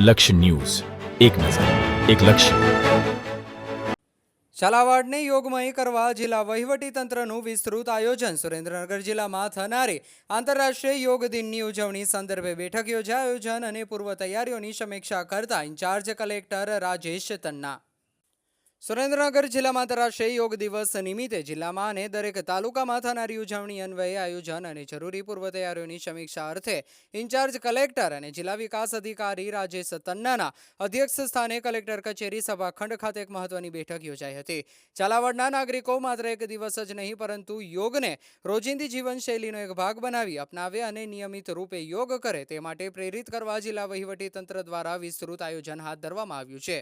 લક્ષ્ય ન્યૂઝ, એક નજર, એક લક્ષ્ય. ઝાલાવાડને યોગમય કરવા જિલ્લા વહીવટીતંત્રનું વિસ્તૃત આયોજન. સુરેન્દ્રનગર જિલ્લામાં થનારી આંતરરાષ્ટ્રીય યોગ દિનની ઉજવણી સંદર્ભે બેઠક યોજાઈ. આયોજન અને પૂર્વ તૈયારીઓની સમીક્ષા કરતા ઇન્ચાર્જ કલેક્ટર રાજેશ તન્ના. સુરેન્દ્રનગર જિલ્લામાં આંતરરાષ્ટ્રીય યોગ દિવસ નિમિત્તે જિલ્લામાં અને દરેક તાલુકામાં થનારી ઉજવણી અન્વયે આયોજન અને જરૂરી પૂર્વ તૈયારીઓની સમીક્ષા અર્થે ઇન્ચાર્જ કલેક્ટર અને જિલ્લા વિકાસ અધિકારી રાજેશ તન્નાના અધ્યક્ષ સ્થાને કલેક્ટર કચેરી સભાખંડ ખાતે એક મહત્વની બેઠક યોજાઈ હતી. ઝાલાવાડના નાગરિકો માત્ર એક દિવસ જ નહીં પરંતુ યોગને રોજિંદી જીવનશૈલીનો એક ભાગ બનાવી અપનાવે અને નિયમિત રૂપે યોગ કરે તે માટે પ્રેરિત કરવા જિલ્લા વહીવટીતંત્ર દ્વારા વિસ્તૃત આયોજન હાથ ધરવામાં આવ્યું છે.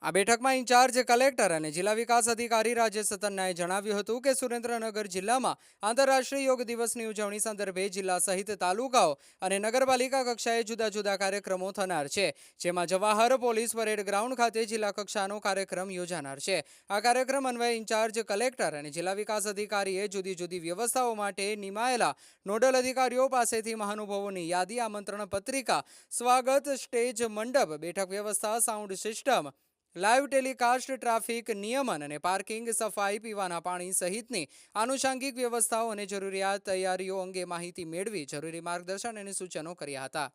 આ બેઠકમાં ઇન્ચાર્જ કલેક્ટર અને જિલ્લા વિકાસ અધિકારી રાજેશ તન્નાએ જણાવ્યું હતું કે સુરેન્દ્રનગર જિલ્લામાં આંતરરાષ્ટ્રીય યોગ દિવસની ઉજવણી સંદર્ભે જિલ્લા સહિત તાલુકાઓ અને નગરપાલિકા કક્ષાએ જુદા જુદા કાર્યક્રમો થનાર છે, જેમાં જવાહર પોલીસ પરેડ ગ્રાઉન્ડ ખાતે જિલ્લા કક્ષાનો કાર્યક્રમ યોજાનાર છે. આ કાર્યક્રમ અન્વયે ઇન્ચાર્જ કલેક્ટર અને જિલ્લા વિકાસ અધિકારીએ જુદી જુદી વ્યવસ્થાઓ માટે નિમાયેલા નોડલ અધિકારીઓ પાસેથી મહાનુભાવોની યાદી, આમંત્રણ પત્રિકા, સ્વાગત સ્ટેજ મંડપ, બેઠક વ્યવસ્થા, sound system, live telecast, traffic નિયમન અને પાર્કિંગ, સફાઈ, પીવાના પાણી સહિતની આનુષાંગિક વ્યવસ્થાઓ અને જરૂરિયાત તૈયારીઓ અંગે માહિતી મેળવી જરૂરી માર્ગદર્શન અને સૂચનો કર્યા હતા.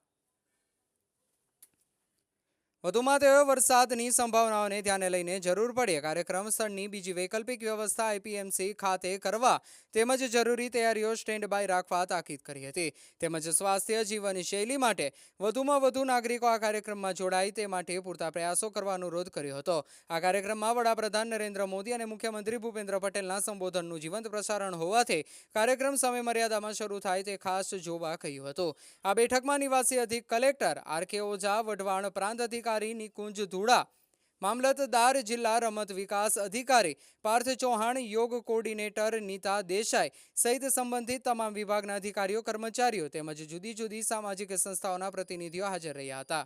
વધુમાં તેઓએ વરસાદની સંભાવનાઓને ધ્યાને લઈને જરૂર પડે કાર્યક્રમ સ્થળની બીજી વૈકલ્પિક વ્યવસ્થા આઈપીએમસી ખાતે કરવા તેમજ જરૂરી તૈયારીઓ સ્ટેન્ડ બાય રાખવા તાકીદ કરી હતી. તેમજ સ્વાસ્થ્ય જીવનશૈલી માટે વધુમાં વધુ નાગરિકો આ કાર્યક્રમમાં જોડાય તે માટે પૂરતા પ્રયાસો કરવા અનુરોધ કર્યો હતો. આ કાર્યક્રમમાં વડાપ્રધાન નરેન્દ્ર મોદી અને મુખ્યમંત્રી ભૂપેન્દ્ર પટેલના સંબોધનનું જીવંત પ્રસારણ હોવાથી કાર્યક્રમ સમય મર્યાદામાં શરૂ થાય તે ખાસ જોવા કહ્યું હતું. આ બેઠકમાં નિવાસી અધિક કલેક્ટર આર.કે. ઓઝા, વઢવાણ પ્રાંત અધિકારી નિકુંજ ધુડા, મામલતદાર, જિલ્લા રમત વિકાસ અધિકારી પાર્થ ચૌહાણ, યોગ કોર્ડિનેટર નીતા દેસાઈ સહિત સંબંધિત તમામ વિભાગના અધિકારીઓ, કર્મચારીઓ તેમજ જુદી જુદી સામાજિક સંસ્થાઓના પ્રતિનિધિઓ હાજર રહ્યા હતા.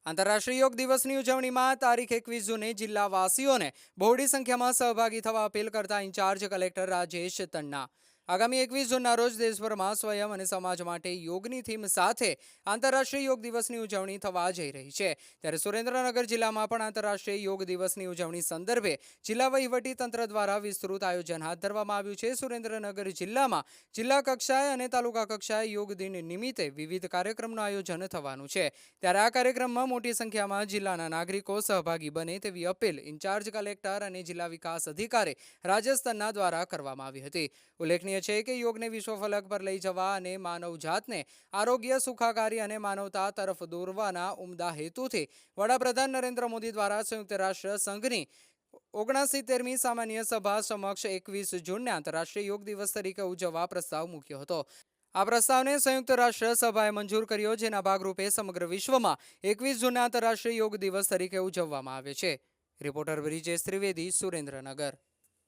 આંતરરાષ્ટ્રીય યોગ દિવસની ઉજવણીમાં તારીખ 21 જૂને જિલ્લાવાસીઓને બહોળી સંખ્યામાં સહભાગી થવા અપીલ કરતા ઇન્ચાર્જ કલેક્ટર રાજેશ તન્ના આગામી 21 જૂનના રોજ દેશભરમાં સ્વયં અને સમાજ માટે યોગની થીમ સાથે આંતરરાષ્ટ્રીય યોગ દિવસની ઉજવણી થવા જઈ રહી છે. ત્યારે સુરેન્દ્રનગર જિલ્લામાં પણ આંતરરાષ્ટ્રીય યોગ દિવસની ઉજવણી સંદર્ભે જિલ્લા વહીવટી તંત્ર દ્વારા વિસ્તૃત આયોજન હાથ ધરવામાં આવ્યું છે. સુરેન્દ્રનગર જિલ્લામાં જિલ્લા કક્ષાએ અને તાલુકા કક્ષાએ યોગ દિન નિમિત્તે વિવિધ કાર્યક્રમનું આયોજન થવાનું છે. ત્યારે આ કાર્યક્રમમાં મોટી સંખ્યામાં જિલ્લાના નાગરિકો સહભાગી બને તેવી અપીલ ઇન્ચાર્જ કલેક્ટર અને જિલ્લા વિકાસ અધિકારી રાજેશ તન્ના દ્વારા કરવામાં આવી હતી. ઉલ્લેખનીય છે કે યોગને વિશ્વ ફલક પર લઈ જવા અને માનવ જાતને આરોગ્ય, સુખાકારી અને માનવતા તરફ દોરવાના ઉમદા હેતુથી વડાપ્રધાન નરેન્દ્ર મોદી દ્વારા સંયુક્ત રાષ્ટ્ર સંઘની 69મી સામાન્ય સભા સમક્ષ 21 જૂનને આંતરરાષ્ટ્રીય યોગ દિવસ તરીકે ઉજવવા પ્રસ્તાવ મૂક્યો હતો. આ પ્રસ્તાવને સંયુક્ત રાષ્ટ્ર સભાએ મંજૂર કર્યો, જેના ભાગરૂપે સમગ્ર વિશ્વમાં 21 જૂનને આંતરરાષ્ટ્રીય યોગ દિવસ તરીકે ઉજવવામાં આવે છે. રિપોર્ટર બ્રિજેશ ત્રિવેદી, સુરેન્દ્રનગર.